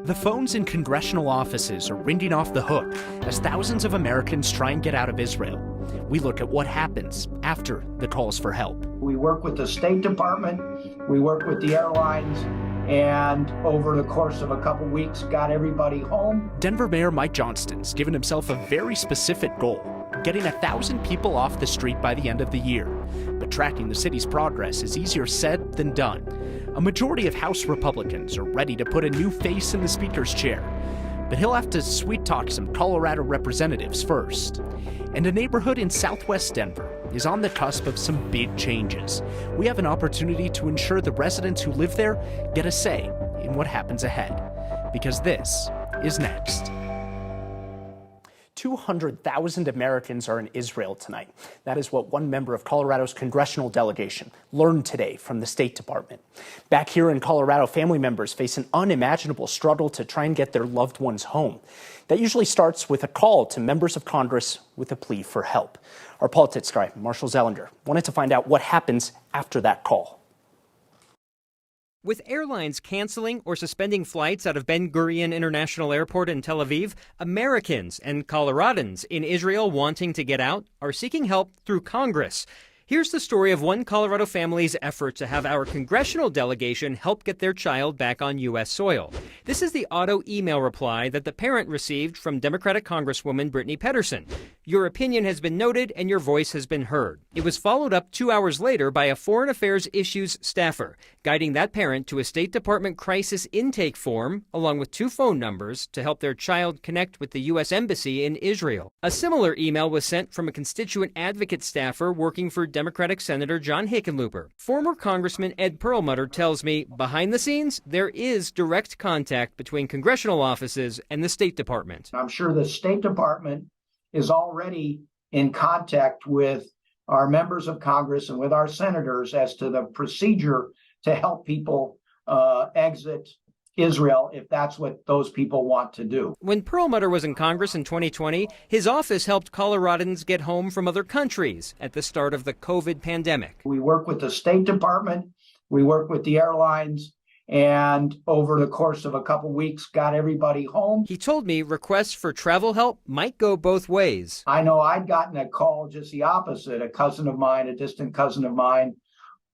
The phones in congressional offices are ringing off the hook as thousands of Americans try and get out of Israel. We look at what happens after the calls for help. We work with the State Department, we work with the airlines, and over the course of a couple weeks, got everybody home. Denver Mayor Mike Johnston's given himself a very specific goal, getting 1,000 people off the street by the end of the year. But tracking the city's progress is easier said than done. A majority of House Republicans are ready to put a new face in the Speaker's chair, but he'll have to sweet-talk some Colorado representatives first. And a neighborhood in southwest Denver is on the cusp of some big changes. We have an opportunity to ensure the residents who live there get a say in what happens ahead, because this is next. 200,000 Americans are in Israel tonight. That is what one member of Colorado's congressional delegation learned today from the State Department. Back here in Colorado, family members face an unimaginable struggle to try and get their loved ones home. That usually starts with a call to members of Congress with a plea for help. Our politics guy, Marshall Zellinger, wanted to find out what happens after that call. With airlines canceling or suspending flights out of Ben Gurion International Airport in Tel Aviv, Americans and Coloradans in Israel wanting to get out are seeking help through Congress. Here's the story of one Colorado family's effort to have our congressional delegation help get their child back on U.S. soil. This is the auto email reply that the parent received from Democratic Congresswoman Brittany Pedersen. Your opinion has been noted and your voice has been heard. It was followed up 2 hours later by a Foreign Affairs Issues staffer, guiding that parent to a State Department crisis intake form, along with 2 phone numbers to help their child connect with the U.S. Embassy in Israel. A similar email was sent from a constituent advocate staffer working for Democratic Senator John Hickenlooper. Former Congressman Ed Perlmutter tells me, behind the scenes, there is direct contact between congressional offices and the State Department. I'm sure the State Department is already in contact with our members of Congress and with our senators as to the procedure to help people exit Israel if that's what those people want to do. When Perlmutter was in Congress in 2020, his office helped Coloradans get home from other countries at the start of the COVID pandemic. We work with the State Department, we work with the airlines, and over the course of a couple weeks, got everybody home. He told me requests for travel help might go both ways. I know I'd gotten a call just the opposite. A cousin of mine, a distant cousin of mine,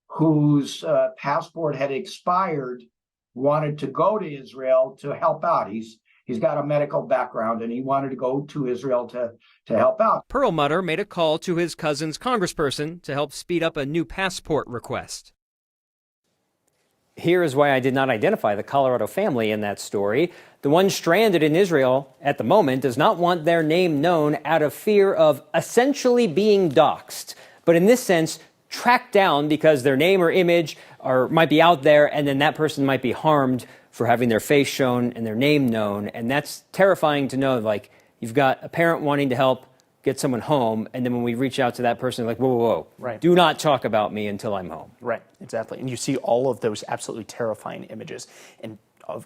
whose passport had expired, wanted to go to Israel to help out. He's got a medical background and he wanted to go to Israel to help out. Perlmutter made a call to his cousin's congressperson to help speed up a new passport request. Here is why I did not identify the Colorado family in that story. The one stranded in Israel at the moment does not want their name known out of fear of essentially being doxxed. But in this sense, tracked down because their name or image might be out there, and then that person might be harmed for having their face shown and their name known. And that's terrifying to know, like, you've got a parent wanting to help get someone home, and then when we reach out to that person, like, whoa, whoa, whoa, right. Do not talk about me until I'm home. Right, exactly. And you see all of those absolutely terrifying images. And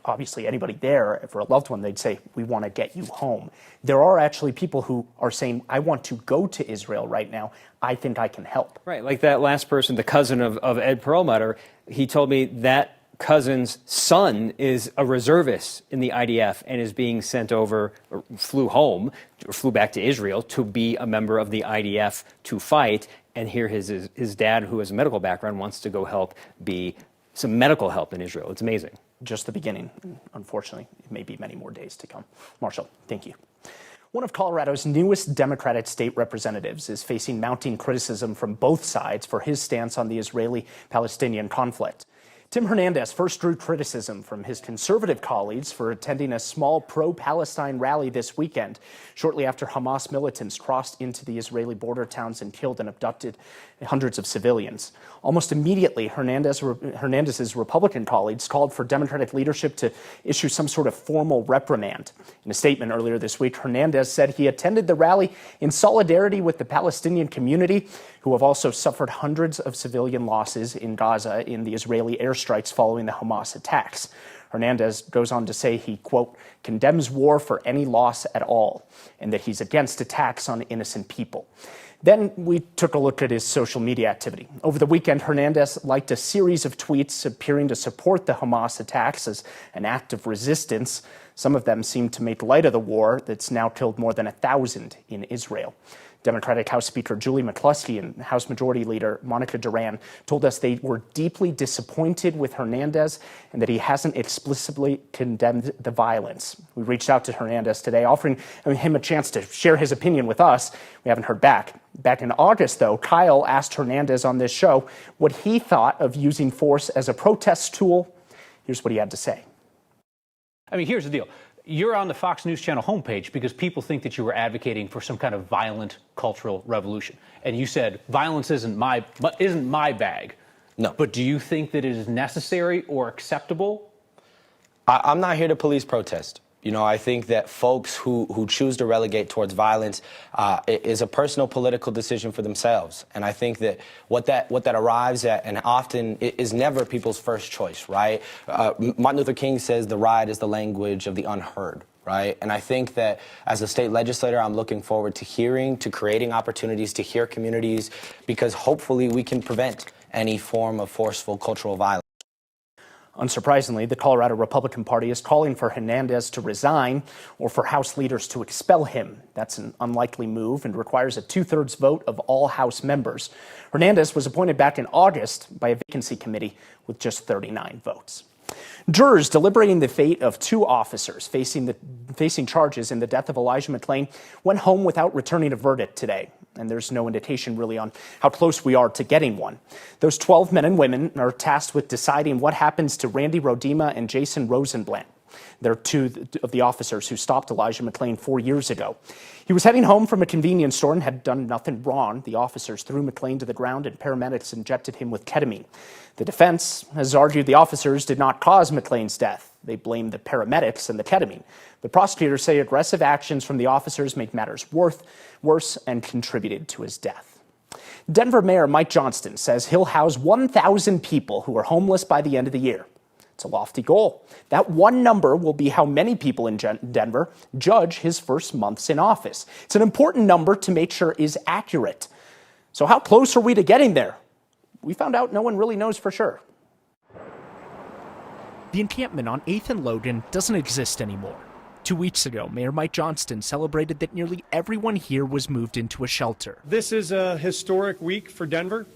obviously anybody there, for a loved one, they'd say, we want to get you home. There are actually people who are saying, I want to go to Israel right now. I think I can help. Right, like that last person, the cousin of Ed Perlmutter, he told me that cousin's son is a reservist in the IDF and is being sent over, or flew back to Israel to be a member of the IDF to fight. And here his dad, who has a medical background, wants to go help be some medical help in Israel. It's amazing. Just the beginning. Unfortunately, it may be many more days to come. Marshall, thank you. One of Colorado's newest Democratic state representatives is facing mounting criticism from both sides for his stance on the Israeli-Palestinian conflict. Tim Hernandez first drew criticism from his conservative colleagues for attending a small pro-Palestine rally this weekend, shortly after Hamas militants crossed into the Israeli border towns and killed and abducted hundreds of civilians. Almost immediately, Hernandez's Republican colleagues called for Democratic leadership to issue some sort of formal reprimand. In a statement earlier this week, Hernandez said he attended the rally in solidarity with the Palestinian community, who have also suffered hundreds of civilian losses in Gaza in the Israeli airstrikes following the Hamas attacks. Hernandez goes on to say he, quote, condemns war for any loss at all, and that he's against attacks on innocent people. Then we took a look at his social media activity. Over the weekend, Hernandez liked a series of tweets appearing to support the Hamas attacks as an act of resistance. Some of them seemed to make light of the war that's now killed more than 1,000 in Israel. Democratic House Speaker Julie McCluskey and House Majority Leader Monica Duran told us they were deeply disappointed with Hernandez and that he hasn't explicitly condemned the violence. We reached out to Hernandez today, offering him a chance to share his opinion with us. We haven't heard back. Back in August, though, Kyle asked Hernandez on this show what he thought of using force as a protest tool. Here's what he had to say. I mean, here's the deal. You're on the Fox News Channel homepage because people think that you were advocating for some kind of violent cultural revolution. And you said violence isn't my bag. No. But do you think that it is necessary or acceptable? I'm not here to police protest. You know, I think that folks who choose to relegate towards violence is a personal political decision for themselves. And I think that what that arrives at, and often is never people's first choice, right? Martin Luther King says the riot is the language of the unheard. Right. And I think that as a state legislator, I'm looking forward to creating opportunities to hear communities, because hopefully we can prevent any form of forceful cultural violence. Unsurprisingly, the Colorado Republican Party is calling for Hernandez to resign or for House leaders to expel him. That's an unlikely move and requires a 2/3 vote of all House members. Hernandez was appointed back in August by a vacancy committee with just 39 votes. Jurors deliberating the fate of two officers facing charges in the death of Elijah McClain went home without returning a verdict today. And there's no indication really on how close we are to getting one. Those 12 men and women are tasked with deciding what happens to Randy Rodema and Jason Rosenblatt. They're two of the officers who stopped Elijah McClain 4 years ago. He was heading home from a convenience store and had done nothing wrong. The officers threw McClain to the ground and paramedics injected him with ketamine. The defense has argued the officers did not cause McClain's death. They blame the paramedics and the ketamine. But prosecutors say aggressive actions from the officers make matters worse and contributed to his death. Denver Mayor Mike Johnston says he'll house 1,000 people who are homeless by the end of the year. It's a lofty goal. That one number will be how many people in Denver judge his first months in office. It's an important number to make sure is accurate. So how close are we to getting there? We found out no one really knows for sure. The encampment on 8th and Logan doesn't exist anymore. 2 weeks ago, Mayor Mike Johnston celebrated that nearly everyone here was moved into a shelter. This is a historic week for Denver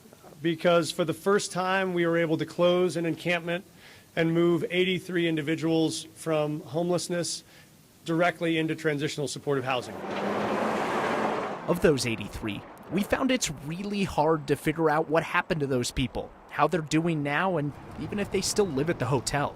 because for the first time we were able to close an encampment and move 83 individuals from homelessness directly into transitional supportive housing. Of those 83, we found it's really hard to figure out what happened to those people, how they're doing now, and even if they still live at the hotel.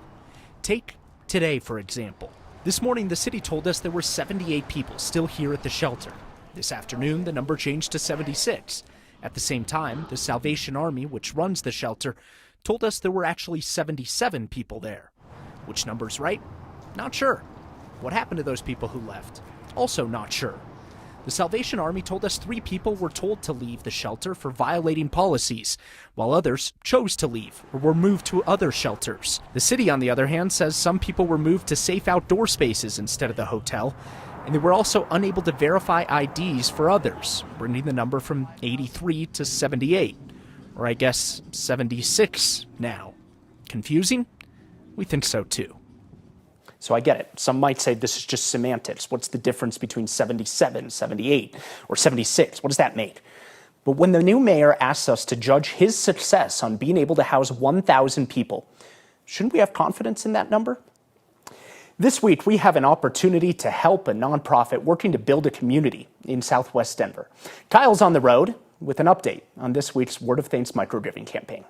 Take today, for example. This morning, the city told us there were 78 people still here at the shelter. This afternoon, the number changed to 76. At the same time, the Salvation Army, which runs the shelter, told us there were actually 77 people there. Which number's right? Not sure. What happened to those people who left? Also not sure. The Salvation Army told us 3 people were told to leave the shelter for violating policies, while others chose to leave or were moved to other shelters. The city, on the other hand, says some people were moved to safe outdoor spaces instead of the hotel, and they were also unable to verify IDs for others, bringing the number from 83 to 78, or I guess 76 now. Confusing? We think so too. So I get it. Some might say this is just semantics. What's the difference between 77, 78, or 76? What does that make? But when the new mayor asks us to judge his success on being able to house 1,000 people, shouldn't we have confidence in that number? This week, we have an opportunity to help a nonprofit working to build a community in Southwest Denver. Kyle's on the road with an update on this week's Word of Thanks microgiving campaign.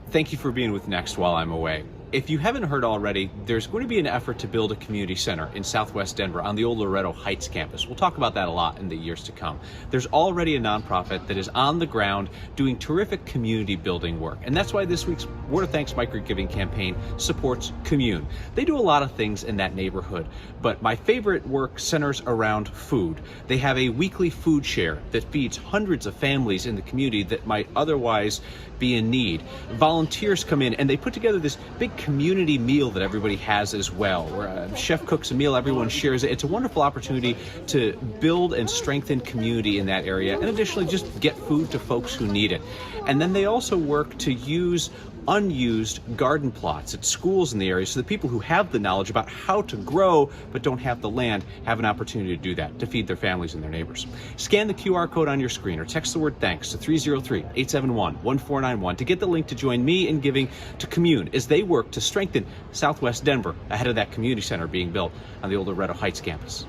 Thank you for being with Next while I'm away. If you haven't heard already, there's going to be an effort to build a community center in Southwest Denver on the old Loretto Heights campus. We'll talk about that a lot in the years to come. There's already a nonprofit that is on the ground doing terrific community building work. And that's why this week's Word of Thanks microgiving campaign supports Commune. They do a lot of things in that neighborhood, but my favorite work centers around food. They have a weekly food share that feeds hundreds of families in the community that might otherwise be in need. Volunteers come in and they put together this big community meal that everybody has as well, where a chef cooks a meal, everyone shares it. It's a wonderful opportunity to build and strengthen community in that area, and additionally just get food to folks who need it. And then they also work to use unused garden plots at schools in the area so that people who have the knowledge about how to grow but don't have the land have an opportunity to do that, to feed their families and their neighbors. Scan the QR code on your screen or text the word thanks to 303-871-1491 to get the link to join me in giving to Commune as they work to strengthen Southwest Denver ahead of that community center being built on the old Loretto Heights campus.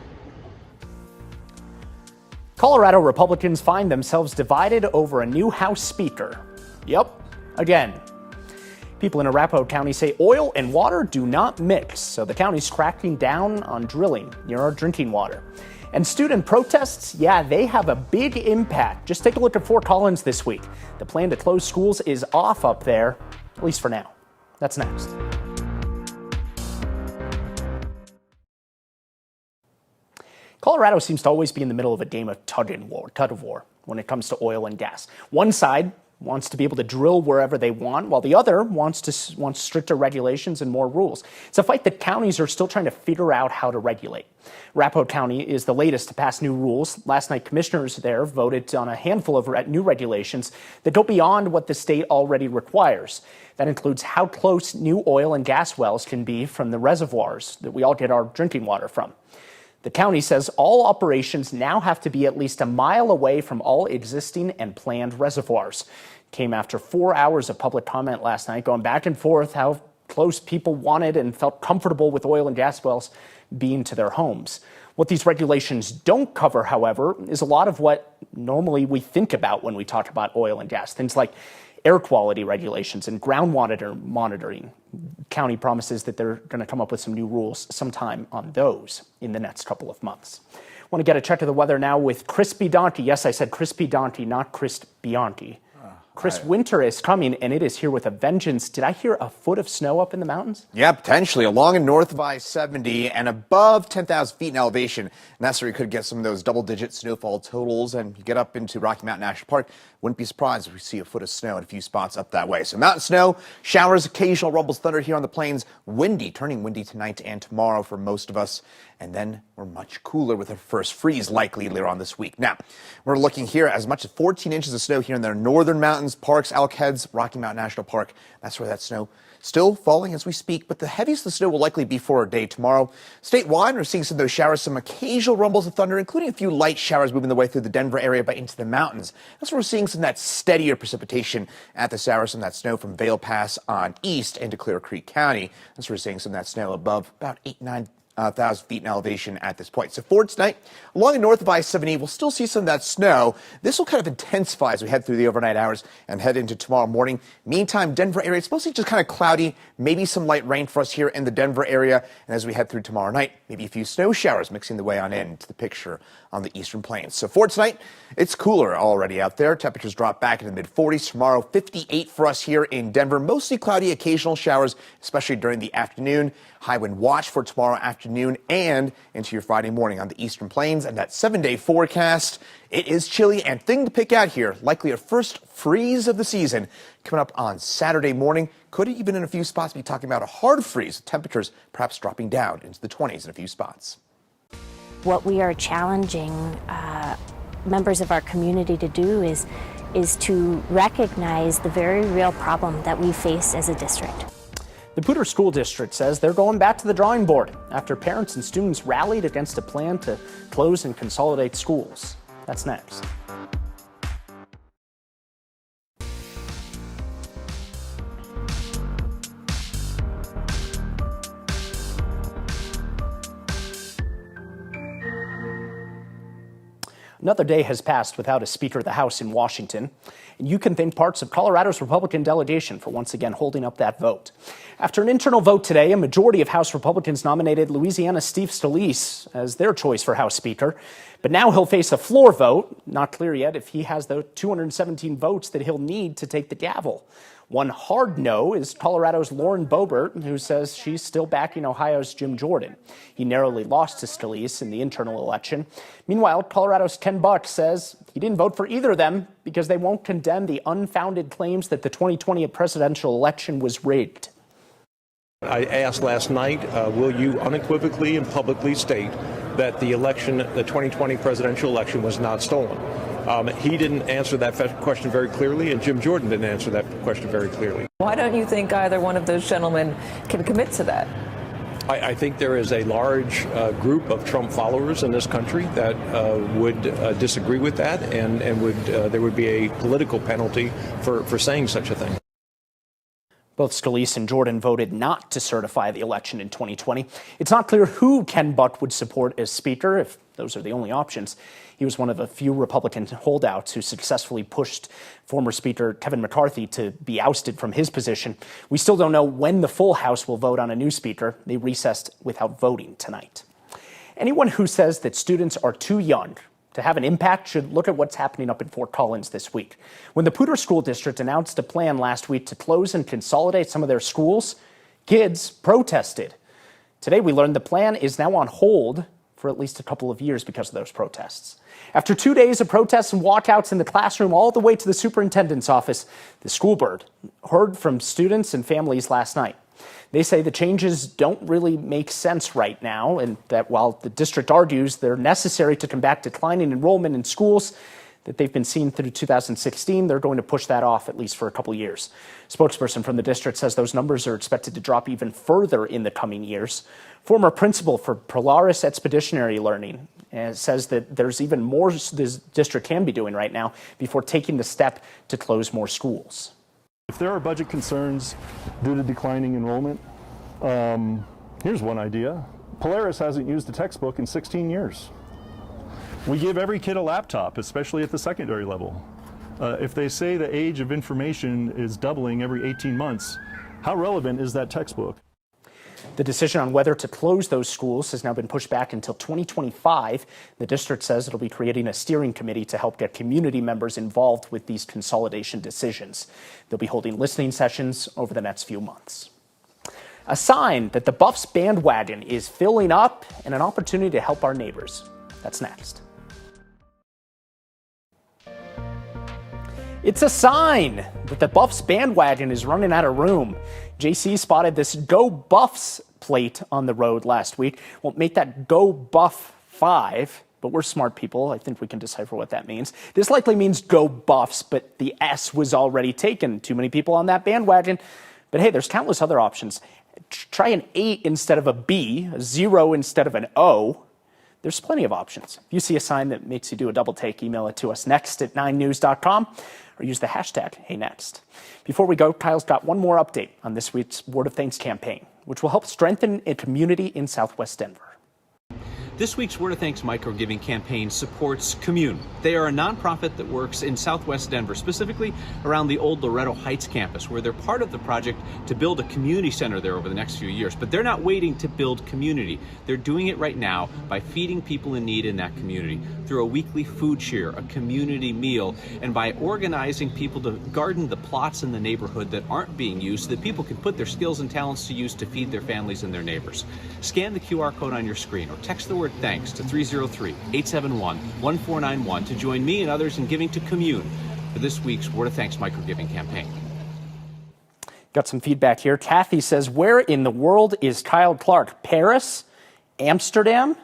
Colorado Republicans find themselves divided over a new House Speaker. Yep, again. People in Arapahoe County say oil and water do not mix, so the county's cracking down on drilling near our drinking water. And student protests, yeah, they have a big impact. Just take a look at Fort Collins this week. The plan to close schools is off up there, at least for now. That's next. Colorado seems to always be in the middle of a game of tug of war when it comes to oil and gas. One side wants to be able to drill wherever they want, while the other wants stricter regulations and more rules. It's a fight that counties are still trying to figure out how to regulate. Arapahoe County is the latest to pass new rules. Last night, commissioners there voted on a handful of new regulations that go beyond what the state already requires. That includes how close new oil and gas wells can be from the reservoirs that we all get our drinking water from. The county says all operations now have to be at least a mile away from all existing and planned reservoirs. Came after 4 hours of public comment last night, going back and forth how close people wanted and felt comfortable with oil and gas wells being to their homes. What these regulations don't cover, however, is a lot of what normally we think about when we talk about oil and gas. Things like air quality regulations and groundwater monitoring. County promises that they're going to come up with some new rules sometime on those in the next couple of months. Want to get a check of the weather now with Chris Bianchi. Yes, I said Chris Bianchi, not Chris Bianchi. Chris, winter is coming, and it is here with a vengeance. Did I hear a foot of snow up in the mountains? Yeah, potentially. Along and north of I-70 and above 10,000 feet in elevation. And that's where you could get some of those double-digit snowfall totals. And you get up into Rocky Mountain National Park, wouldn't be surprised if we see a foot of snow in a few spots up that way. So mountain snow, showers, occasional rumbles, thunder here on the plains. Windy, turning windy tonight and tomorrow for most of us. And then we're much cooler with a first freeze likely later on this week. Now, we're looking here as much as 14 inches of snow here in the northern mountains, parks, Elk Heads, Rocky Mountain National Park. That's where that snow still falling as we speak, but the heaviest of the snow will likely be for a day tomorrow. Statewide, we're seeing some of those showers, some occasional rumbles of thunder, including a few light showers moving their way through the Denver area but into the mountains. That's where we're seeing some of that steadier precipitation at the showers, some of that snow from Vail Pass on east into Clear Creek County. That's where we're seeing some of that snow above about 9,000 feet in elevation at this point. So for tonight, along and north of I-70, we'll still see some of that snow. This will kind of intensify as we head through the overnight hours and head into tomorrow morning. Meantime, Denver area, it's mostly just kind of cloudy, maybe some light rain for us here in the Denver area. And as we head through tomorrow night, maybe a few snow showers mixing their way on into the picture on the eastern plains. So for tonight, it's cooler already out there. Temperatures drop back into the mid-40s. Tomorrow, 58 for us here in Denver. Mostly cloudy, occasional showers, especially during the afternoon. High wind watch for tomorrow afternoon and into your Friday morning on the eastern plains. And that 7-day forecast, it is chilly and thing to pick out here. Likely a first freeze of the season coming up on Saturday morning. Could even in a few spots be talking about a hard freeze. Temperatures perhaps dropping down into the 20s in a few spots. What we are challenging members of our community to do is to recognize the very real problem that we face as a district. The Poudre School District says they're going back to the drawing board after parents and students rallied against a plan to close and consolidate schools. That's next. Another day has passed without a Speaker of the House in Washington, and you can thank parts of Colorado's Republican delegation for once again holding up that vote. After an internal vote today, a majority of House Republicans nominated Louisiana's Steve Scalise as their choice for House Speaker, but now he'll face a floor vote. Not clear yet if he has the 217 votes that he'll need to take the gavel. One hard no is Colorado's Lauren Boebert, who says she's still backing Ohio's Jim Jordan. He narrowly lost to Scalise in the internal election. Meanwhile, Colorado's Ken Buck says he didn't vote for either of them because they won't condemn the unfounded claims that the 2020 presidential election was rigged. I asked last night, will you unequivocally and publicly state that the 2020 presidential election was not stolen? He didn't answer that question very clearly, and Jim Jordan didn't answer that question very clearly. Why don't you think either one of those gentlemen can commit to that? I think there is a large group of Trump followers in this country that would disagree with that, and there would be a political penalty for saying such a thing. Both Scalise and Jordan voted not to certify the election in 2020. It's not clear who Ken Buck would support as Speaker, if those are the only options. He was one of a few Republican holdouts who successfully pushed former Speaker Kevin McCarthy to be ousted from his position. We still don't know when the full House will vote on a new Speaker. They recessed without voting tonight. Anyone who says that students are too young to have an impact should look at what's happening up in Fort Collins this week. When the Poudre School District announced a plan last week to close and consolidate some of their schools, kids protested. Today we learned the plan is now on hold for at least a couple of years because of those protests. After 2 days of protests and walkouts in the classroom all the way to the superintendent's office, the school board heard from students and families last night. They say the changes don't really make sense right now, and that while the district argues they're necessary to combat declining enrollment in schools that they've been seeing through 2016, they're going to push that off at least for a couple years. Spokesperson from the district says those numbers are expected to drop even further in the coming years. Former principal for Polaris Expeditionary Learning says that there's even more this district can be doing right now before taking the step to close more schools. If there are budget concerns due to declining enrollment, here's one idea. Polaris hasn't used a textbook in 16 years. We give every kid a laptop, especially at the secondary level. If they say the age of information is doubling every 18 months, how relevant is that textbook? The decision on whether to close those schools has now been pushed back until 2025. The district says it'll be creating a steering committee to help get community members involved with these consolidation decisions. They'll be holding listening sessions over the next few months. A sign that the Buffs bandwagon is filling up and an opportunity to help our neighbors. That's next. It's a sign that the Buffs bandwagon is running out of room. JC spotted this Go Buffs plate on the road last week. Won't make that Go Buff 5, but we're smart people. I think we can decipher what that means. This likely means Go Buffs, but the S was already taken. Too many people on that bandwagon. But hey, there's countless other options. Try an 8 instead of a B, a 0 instead of an O. There's plenty of options. If you see a sign that makes you do a double take, email it to us next@9news.com or use the hashtag HeyNext. Before we go, Kyle's got one more update on this week's Word of Thanks campaign, which will help strengthen a community in Southwest Denver. This week's Word of Thanks microgiving campaign supports Commune. They are a nonprofit that works in Southwest Denver, specifically around the old Loretto Heights campus, where they're part of the project to build a community center there over the next few years. But they're not waiting to build community. They're doing it right now by feeding people in need in that community through a weekly food share, a community meal, and by organizing people to garden the plots in the neighborhood that aren't being used so that people can put their skills and talents to use to feed their families and their neighbors. Scan the QR code on your screen or text the word thanks to 303-871-1491 to join me and others in giving to Commune for this week's Word of Thanks microgiving campaign. Got some feedback here. Kathy says, where in the world is Kyle Clark? Paris? Amsterdam?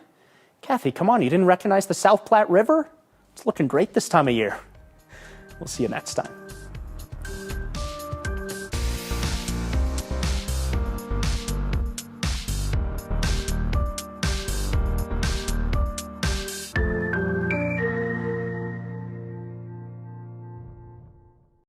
Kathy, come on, you didn't recognize the South Platte River? It's looking great this time of year. We'll see you next time.